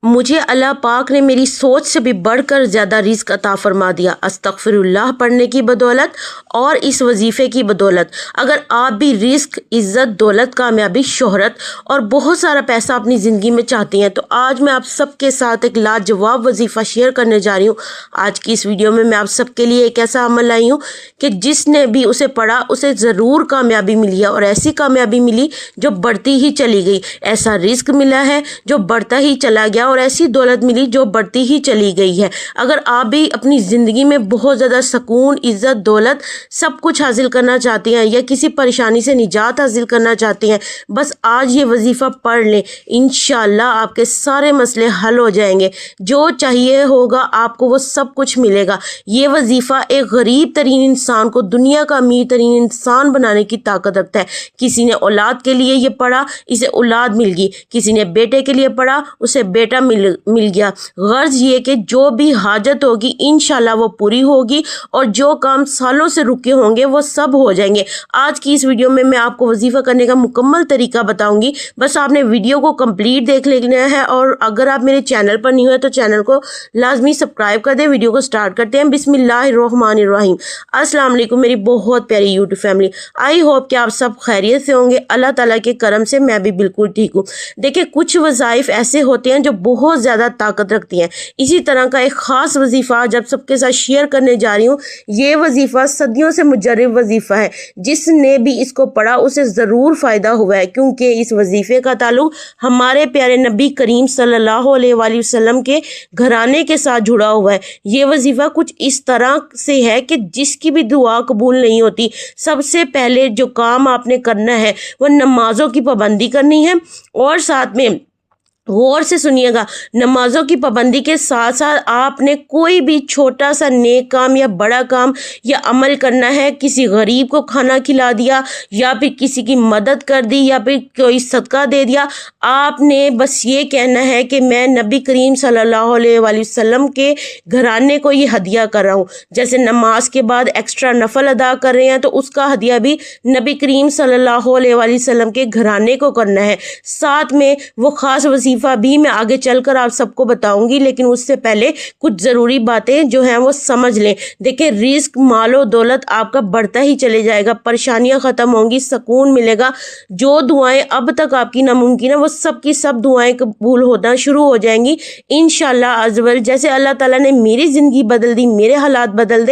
مجھے اللہ پاک نے میری سوچ سے بھی بڑھ کر زیادہ رزق عطا فرما دیا استغفراللہ پڑھنے کی بدولت اور اس وظیفے کی بدولت۔ اگر آپ بھی رزق، عزت، دولت، کامیابی، شہرت اور بہت سارا پیسہ اپنی زندگی میں چاہتی ہیں تو آج میں آپ سب کے ساتھ ایک لاجواب وظیفہ شیئر کرنے جا رہی ہوں۔ آج کی اس ویڈیو میں آپ سب کے لیے ایک ایسا عمل لائی ہوں کہ جس نے بھی اسے پڑھا اسے ضرور کامیابی ملی ہے، اور ایسی کامیابی ملی جو بڑھتی ہی چلی گئی، ایسا رزق ملا ہے جو بڑھتا ہی چلا گیا، اور ایسی دولت ملی جو بڑھتی ہی چلی گئی ہے۔ اگر آپ بھی اپنی زندگی میں بہت زیادہ سکون، عزت، دولت سب کچھ حاصل کرنا چاہتی ہیں یا کسی پریشانی سے نجات حاصل کرنا چاہتی ہیں، بس آج یہ وظیفہ پڑھ لیں، انشاءاللہ آپ کے سارے مسئلے حل ہو جائیں گے۔ جو چاہیے ہوگا آپ کو وہ سب کچھ ملے گا۔ یہ وظیفہ ایک غریب ترین انسان کو دنیا کا امیر ترین انسان بنانے کی طاقت رکھتا ہے۔ کسی نے اولاد کے لیے یہ پڑھا، اسے اولاد مل گئی، کسی نے بیٹے کے لیے پڑھا، اسے بیٹا مل گیا۔ غرض یہ کہ جو بھی حاجت ہوگی انشاءاللہ وہ پوری ہوگی، اور جو کام سالوں سے رکے ہوں گے وہ سب ہو جائیں گے۔ آج کی اس ویڈیو میں میں آپ کو وظیفہ کرنے کا مکمل طریقہ بتاؤں گی، بس آپ نے ویڈیو کو کمپلیٹ دیکھ لینا ہے، اور اگر آپ میرے چینل پر نہیں ہوئے تو چینل کو لازمی سبسکرائب کر دیں۔ ویڈیو کو سٹارٹ کرتے ہیں۔ بسم اللہ الرحمن الرحیم۔ السلام علیکم میری بہت پیاری یوٹیوب فیملی، آئی ہوپ کہ آپ سب خیریت سے ہوں گے۔ اللہ تعالیٰ کے کرم سے میں بھی بالکل ٹھیک ہوں۔ دیکھیں، کچھ وظائف ایسے ہوتے ہیں جو بہت زیادہ طاقت رکھتی ہیں، اسی طرح کا ایک خاص وظیفہ جب سب کے ساتھ شیئر کرنے جا رہی ہوں۔ یہ وظیفہ صدیوں سے مجرب وظیفہ ہے، جس نے بھی اس کو پڑھا اسے ضرور فائدہ ہوا ہے، کیونکہ اس وظیفے کا تعلق ہمارے پیارے نبی کریم صلی اللہ علیہ وآلہ وسلم کے گھرانے کے ساتھ جڑا ہوا ہے۔ یہ وظیفہ کچھ اس طرح سے ہے کہ جس کی بھی دعا قبول نہیں ہوتی، سب سے پہلے جو کام آپ نے کرنا ہے وہ نمازوں کی پابندی کرنی ہے، اور ساتھ میں غور سے سنیے گا، نمازوں کی پابندی کے ساتھ ساتھ آپ نے کوئی بھی چھوٹا سا نیک کام یا بڑا کام یا عمل کرنا ہے۔ کسی غریب کو کھانا کھلا دیا، یا پھر کسی کی مدد کر دی، یا پھر کوئی صدقہ دے دیا۔ آپ نے بس یہ کہنا ہے کہ میں نبی کریم صلی اللہ علیہ وآلہ وسلم کے گھرانے کو یہ ہدیہ کر رہا ہوں۔ جیسے نماز کے بعد ایکسٹرا نفل ادا کر رہے ہیں تو اس کا ہدیہ بھی نبی کریم صلی اللہ علیہ وآلہ وسلم کے گھرانے کو کرنا ہے۔ ساتھ میں وہ خاص وظیفہ بھی میں آگے چل کر آپ سب کو بتاؤں گی، لیکن اس سے پہلے کچھ ضروری باتیں جو ہیں وہ سمجھ لیں۔ دیکھیں، رزق، مال و دولت آپ کا بڑھتا ہی چلے جائے گا، پریشانیاں ختم ہوں گی، سکون ملے گا۔ جو دعائیں اب تک آپ کی ناممکن ہیں وہ سب کی سب دعائیں قبول ہونا شروع ہو جائیں گی انشاءاللہ عز و جل۔ جیسے اللہ تعالیٰ نے میری زندگی بدل دی، میرے حالات بدل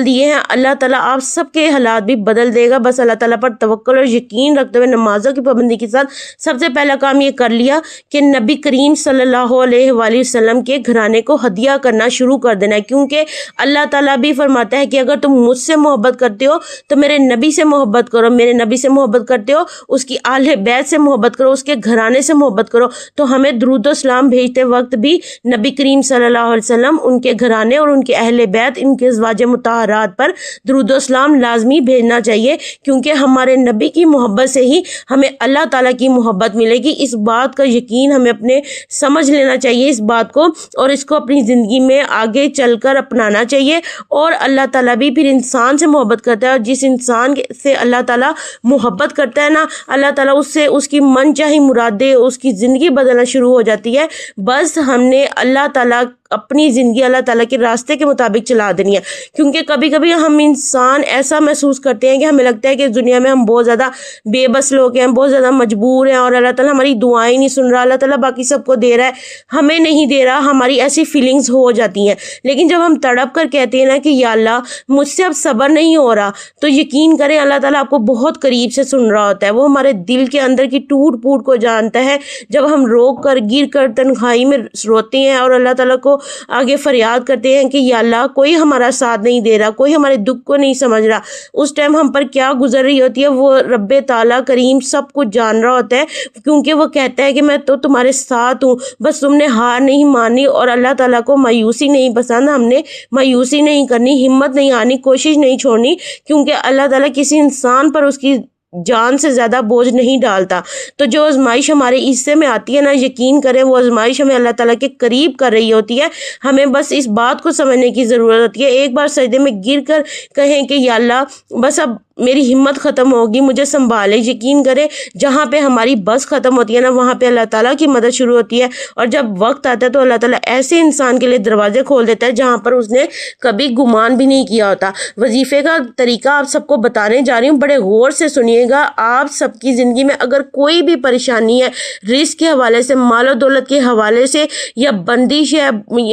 دیے ہیں، اللہ تعالیٰ آپ سب کے حالات بھی بدل دے گا۔ بس اللہ تعالیٰ پر توکل اور یقین رکھتے ہوئے نمازوں کی پابندی کے ساتھ سب سے پہلا کام یہ کر لیا کہ نبی کریم صلی اللہ علیہ وآلہ وسلم کے گھرانے کو ہدیہ کرنا شروع کر دینا ہے، کیونکہ اللہ تعالیٰ بھی فرماتا ہے کہ اگر تم مجھ سے محبت کرتے ہو تو میرے نبی سے محبت کرو، میرے نبی سے محبت کرتے ہو اس کی اہل بیت سے محبت کرو، اس کے گھرانے سے محبت کرو۔ تو ہمیں درود و سلام بھیجتے وقت بھی نبی کریم صلی اللہ علیہ وسلم، ان کے گھرانے اور ان کے اہل بیت، ان کے ازواج مطہرات پر درود و سلام لازمی بھیجنا چاہیے، کیونکہ ہمارے نبی کی محبت سے ہی ہمیں اللہ تعالیٰ کی محبت ملے گی۔ اس بات کا یقین ہمیں اپنے سمجھ لینا چاہیے اس بات کو، اور اس کو اپنی زندگی میں آگے چل کر اپنانا چاہیے۔ اور اللہ تعالیٰ بھی پھر انسان سے محبت کرتا ہے، اور جس انسان سے اللہ تعالیٰ محبت کرتا ہے نا، اللہ تعالیٰ اس سے اس کی من چاہی مرادیں، اس کی زندگی بدلنا شروع ہو جاتی ہے۔ بس ہم نے اللہ تعالیٰ اپنی زندگی اللہ تعالیٰ کے راستے کے مطابق چلا دینی ہے، کیونکہ کبھی کبھی ہم انسان ایسا محسوس کرتے ہیں کہ ہمیں لگتا ہے کہ دنیا میں ہم بہت زیادہ بے بس لوگ ہیں، بہت زیادہ مجبور ہیں، اور اللہ تعالیٰ ہماری دعائیں نہیں سن رہا، اللہ تعالیٰ باقی سب کو دے رہا ہے، ہمیں نہیں دے رہا، ہماری ایسی فیلنگز ہو جاتی ہیں۔ لیکن جب ہم تڑپ کر کہتے ہیں نا کہ یا اللہ مجھ سے اب صبر نہیں ہو رہا، تو یقین کریں اللہ تعالیٰ آپ کو بہت قریب سے سن رہا ہوتا ہے۔ وہ ہمارے دل کے اندر کی ٹوٹ پھوٹ کو جانتا ہے۔ جب ہم رو کر گر کر تنہائی میں روتے ہیں اور اللہ تعالیٰ کو آگے فریاد کرتے ہیں کہ یا اللہ کوئی ہمارا ساتھ نہیں دے رہا، کوئی ہمارے دکھ کو نہیں سمجھ رہا، اس ٹائم ہم پر کیا گزر رہی ہوتی ہے وہ رب تعالیٰ کریم سب کچھ جان رہا ہوتا ہے، کیونکہ وہ کہتا ہے کہ میں تو تمہارے ساتھ ہوں، بس تم نے ہار نہیں مانی۔ اور اللہ تعالیٰ کو مایوسی نہیں پسند، ہم نے مایوسی نہیں کرنی، ہمت نہیں ہارنی، کوشش نہیں چھوڑنی، کیونکہ اللہ تعالیٰ کسی انسان پر اس کی جان سے زیادہ بوجھ نہیں ڈالتا۔ تو جو آزمائش ہمارے حصے میں آتی ہے نا، یقین کریں وہ آزمائش ہمیں اللہ تعالیٰ کے قریب کر رہی ہوتی ہے۔ ہمیں بس اس بات کو سمجھنے کی ضرورت ہوتی ہے۔ ایک بار سجدے میں گر کر کہیں کہ یا اللہ بس اب میری ہمت ختم ہوگی مجھے سنبھالے. یقین کریں جہاں پہ ہماری بس ختم ہوتی ہے نا وہاں پہ اللہ تعالیٰ کی مدد شروع ہوتی ہے, اور جب وقت آتا ہے تو اللہ تعالیٰ ایسے انسان کے لیے دروازے کھول دیتا ہے جہاں پر اس نے کبھی گمان بھی نہیں کیا ہوتا. وظیفے کا طریقہ آپ سب کو بتانے جا رہی ہوں, بڑے غور سے سنیے گا. آپ سب کی زندگی میں اگر کوئی بھی پریشانی ہے, رزق کے حوالے سے, مال و دولت کے حوالے سے, یا بندش ہے,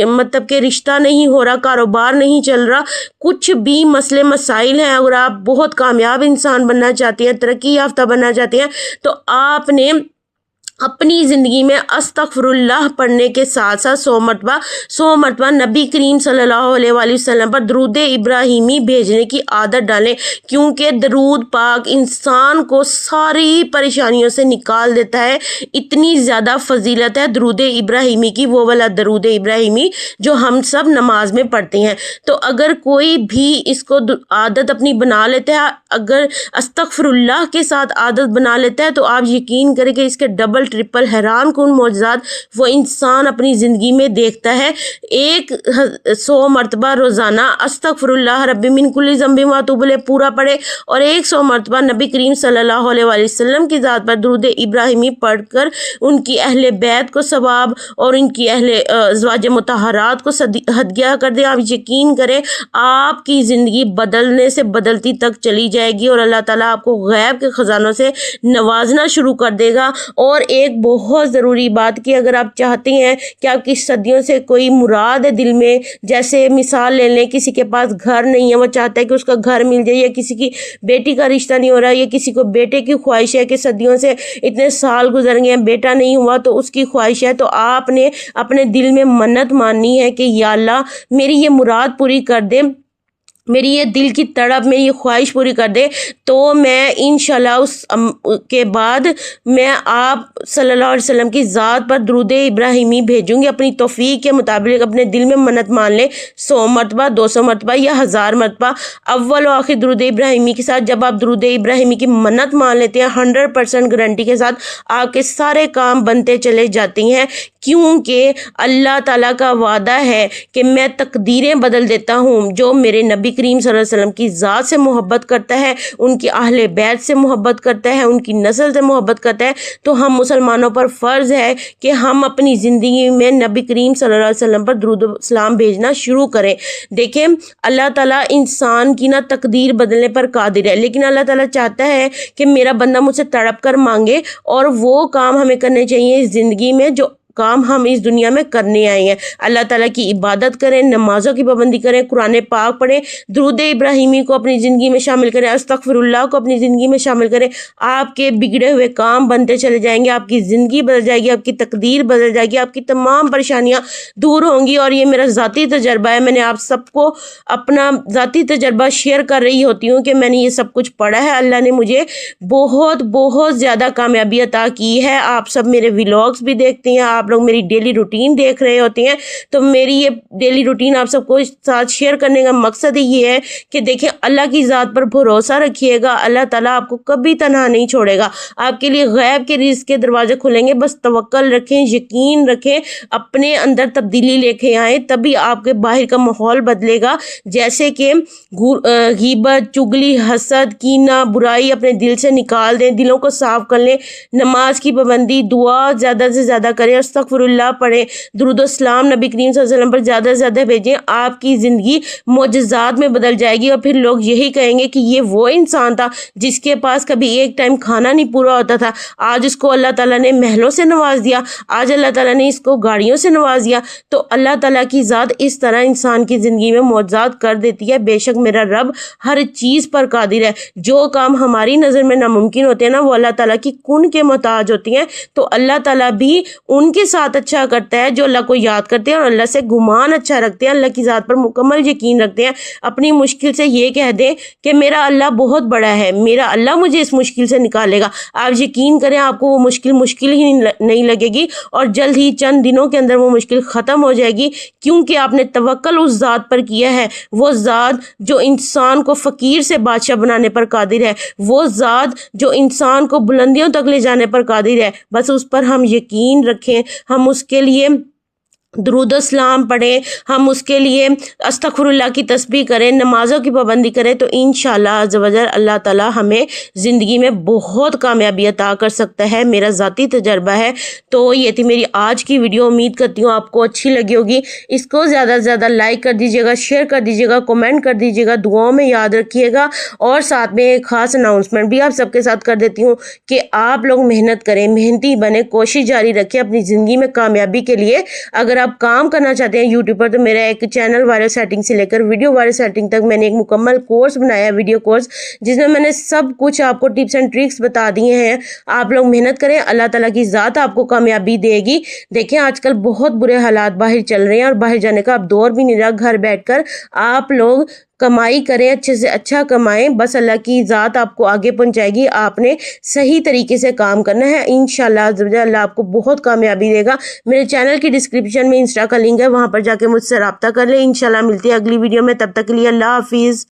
مطلب کہ رشتہ نہیں ہو رہا, کاروبار نہیں چل رہا, کچھ بھی مسئلے مسائل ہیں, اگر آپ بہت کامیاب انسان بننا چاہتے ہیں, ترقی یافتہ بننا چاہتے ہیں, تو آپ نے اپنی زندگی میں استغفر اللہ پڑھنے کے ساتھ ساتھ 100 مرتبہ نبی کریم صلی اللہ علیہ وآلہ وسلم پر درود ابراہیمی بھیجنے کی عادت ڈالیں, کیونکہ درود پاک انسان کو ساری پریشانیوں سے نکال دیتا ہے. اتنی زیادہ فضیلت ہے درود ابراہیمی کی, وہ والا درود ابراہیمی جو ہم سب نماز میں پڑھتے ہیں. تو اگر کوئی بھی اس کو عادت اپنی بنا لیتا ہے, اگر استغفر اللہ کے ساتھ عادت بنا لیتا ہے, تو آپ یقین کریں کہ اس کے ڈبل ٹرپل حیران کن معجزات وہ انسان اپنی زندگی میں دیکھتا ہے. 100 مرتبہ روزانہ استغفر اللہ ربی من کل ذنب و اتوب الیہ پورا پڑھے, اور 100 مرتبہ نبی کریم صلی اللہ علیہ وآلہ وسلم کی ذات پر درود ابراہیمی پڑھ کر ان کی اہل بیت کو ثواب اور ان کی اہل ازواج مطہرات کو ہدیہ کر دیں. آپ یقین کریں آپ کی زندگی بدلنے سے بدلتی تک چلی جائے گی, اور اللہ تعالیٰ آپ کو غیب کے خزانوں سے نوازنا شروع کر دے گا. اور ایک بہت ضروری بات کہ اگر آپ چاہتے ہیں کہ آپ کی صدیوں سے کوئی مراد ہے دل میں, جیسے مثال لے لیں کسی کے پاس گھر نہیں ہے, وہ چاہتا ہے کہ اس کا گھر مل جائے, یا کسی کی بیٹی کا رشتہ نہیں ہو رہا, یا کسی کو بیٹے کی خواہش ہے کہ صدیوں سے اتنے سال گزر گئے ہیں بیٹا نہیں ہوا, تو اس کی خواہش ہے, تو آپ نے اپنے دل میں منت ماننی ہے کہ یا اللہ میری یہ مراد پوری کر دے, میری یہ دل کی تڑپ, میری یہ خواہش پوری کر دے. تو میں انشاءاللہ اس کے بعد میں آپ صلی اللہ علیہ وسلم کی ذات پر درود ابراہیمی بھیجوں گی. اپنی توفیق کے مطابق اپنے دل میں منت مان لیں, 100 مرتبہ 200 مرتبہ یا 1000 مرتبہ اول و آخر درود ابراہیمی کے ساتھ. جب آپ درود ابراہیمی کی منت مان لیتے ہیں 100% گارنٹی کے ساتھ آپ کے سارے کام بنتے چلے جاتے ہیں, کیونکہ اللہ تعالیٰ کا وعدہ ہے کہ میں تقدیریں بدل دیتا ہوں. جو میرے نبی کریم صلی اللہ علیہ وسلم کی ذات سے محبت کرتا ہے, ان کی اہل بیت سے محبت کرتا ہے, ان کی نسل سے محبت کرتا ہے, تو ہم مسلمانوں پر فرض ہے کہ ہم اپنی زندگی میں نبی کریم صلی اللہ علیہ وسلم پر درود و سلام بھیجنا شروع کریں. دیکھیں اللہ تعالیٰ انسان کی نا تقدیر بدلنے پر قادر ہے, لیکن اللہ تعالیٰ چاہتا ہے کہ میرا بندہ مجھ سے تڑپ کر مانگے, اور وہ کام ہمیں کرنے چاہیے اس زندگی میں جو کام ہم اس دنیا میں کرنے آئے ہیں. اللہ تعالیٰ کی عبادت کریں, نمازوں کی پابندی کریں, قرآن پاک پڑھیں, درود ابراہیمی کو اپنی زندگی میں شامل کریں, استغفر اللہ کو اپنی زندگی میں شامل کریں. آپ کے بگڑے ہوئے کام بنتے چلے جائیں گے, آپ کی زندگی بدل جائے گی, آپ کی تقدیر بدل جائے گی, آپ کی تمام پریشانیاں دور ہوں گی. اور یہ میرا ذاتی تجربہ ہے, میں نے آپ سب کو اپنا ذاتی تجربہ شیئر کر رہی ہوتی ہوں کہ میں نے یہ سب کچھ پڑھا ہے. اللہ نے مجھے بہت بہت زیادہ کامیابی عطا کی ہے. آپ سب میرے ولاگز بھی دیکھتے ہیں, آپ لوگ میری ڈیلی روٹین دیکھ رہے ہوتے ہیں, تو میری یہ ڈیلی روٹین آپ سب کو ساتھ شیئر کرنے کا مقصد یہ ہے کہ دیکھیں اللہ کی ذات پر بھروسہ رکھیے گا, اللہ تعالیٰ آپ کو کبھی تنہا نہیں چھوڑے گا. آپ کے لیے غیب کے رزق کے دروازے کھلیں گے, بس توکل رکھیں, یقین رکھیں, اپنے اندر تبدیلی لے کے آئیں, تبھی آپ کے باہر کا ماحول بدلے گا. جیسے کہ غیبت, چگلی, حسد, کینہ, برائی اپنے دل سے نکال دیں, دلوں کو صاف کر لیں, نماز کی پابندی, دعا زیادہ سے زیادہ کریں, استغفر اللہ پڑھیں, درود و سلام نبی کریم صلی اللہ علیہ وسلم پر زیادہ سے زیادہ بھیجیں. آپ کی زندگی معجزات میں بدل جائے گی, اور پھر لوگ یہی کہیں گے کہ یہ وہ انسان تھا جس کے پاس کبھی ایک ٹائم کھانا نہیں پورا ہوتا تھا, آج اس کو اللہ تعالیٰ نے محلوں سے نواز دیا, آج اللہ تعالیٰ نے اس کو گاڑیوں سے نواز دیا. تو اللہ تعالیٰ کی ذات اس طرح انسان کی زندگی میں معجزات کر دیتی ہے. بے شک میرا رب ہر چیز پر قادر ہے. جو کام ہماری نظر میں ناممکن ہوتے ہیں نا, وہ اللہ تعالیٰ کی کن کے محتاج ہوتی ہیں. تو اللہ تعالیٰ بھی ان کے ساتھ اچھا کرتا ہے جو اللہ کو یاد کرتے ہیں اور اللہ سے گمان اچھا رکھتے ہیں, اللہ کی ذات پر مکمل یقین رکھتے ہیں. اپنی مشکل سے یہ کہہ دیں کہ میرا اللہ بہت بڑا ہے, میرا اللہ مجھے اس مشکل سے نکالے گا. آپ یقین کریں آپ کو وہ مشکل ہی نہیں لگے گی, اور جلد ہی چند دنوں کے اندر وہ مشکل ختم ہو جائے گی, کیونکہ آپ نے توکل اس ذات پر کیا ہے. وہ ذات جو انسان کو فقیر سے بادشاہ بنانے پر قادر ہے, وہ ذات جو انسان کو بلندیوں تک لے جانے پر قادر ہے. بس اس پر ہم یقین رکھیں, ہم اس کے لیے درود و سلام پڑھیں، ہم اس کے لیے استغفراللہ کی تسبیح کریں، نمازوں کی پابندی کریں، تو انشاءاللہ عز و جل اللہ تعالی ہمیں زندگی میں بہت کامیابی عطا کر سکتا ہے۔ میرا ذاتی تجربہ ہے۔ تو یہ تھی میری آج کی ویڈیو، امید کرتی ہوں آپ کو اچھی لگی ہوگی۔ اس کو زیادہ سے زیادہ لائک کر دیجیے گا، شیئر کر دیجیے گا، کمنٹ کر دیجیے گا، دعاؤں میں یاد رکھیے گا، اور ساتھ میں ایک خاص اناؤنسمنٹ بھی آپ سب کے ساتھ کر دیتی ہوں کہ آپ لوگ محنت کریں، محنتی بنیں، کوشش جاری رکھیں اپنی زندگی میں کامیابی کے لیے۔ اگر آپ کام کرنا چاہتے ہیں یوٹیوب پر، تو میرا ایک چینل وائرل سیٹنگ سے لے کر ویڈیو وائرل سیٹنگ تک میں نے ایک مکمل کورس بنایا ہے، ویڈیو کورس، جس میں نے سب کچھ آپ کو ٹپس اینڈ ٹرکس بتا دیے ہیں۔ آپ لوگ محنت کریں، اللہ تعالیٰ کی ذات آپ کو کامیابی دے گی۔ دیکھیں آج کل بہت برے حالات باہر چل رہے ہیں، اور باہر جانے کا اب دور بھی نہیں رہا۔ گھر بیٹھ کر آپ لوگ کمائی کریں، اچھے سے اچھا کمائیں، بس اللہ کی ذات آپ کو آگے پہنچائے گی۔ آپ نے صحیح طریقے سے کام کرنا ہے، انشاءاللہ عز و جل اللہ آپ کو بہت کامیابی دے گا۔ میرے چینل کی ڈسکرپشن میں انسٹا کا لنک ہے، وہاں پر جا کے مجھ سے رابطہ کر لیں۔ انشاءاللہ ملتی ہے اگلی ویڈیو میں، تب تک کے لیے اللہ حافظ۔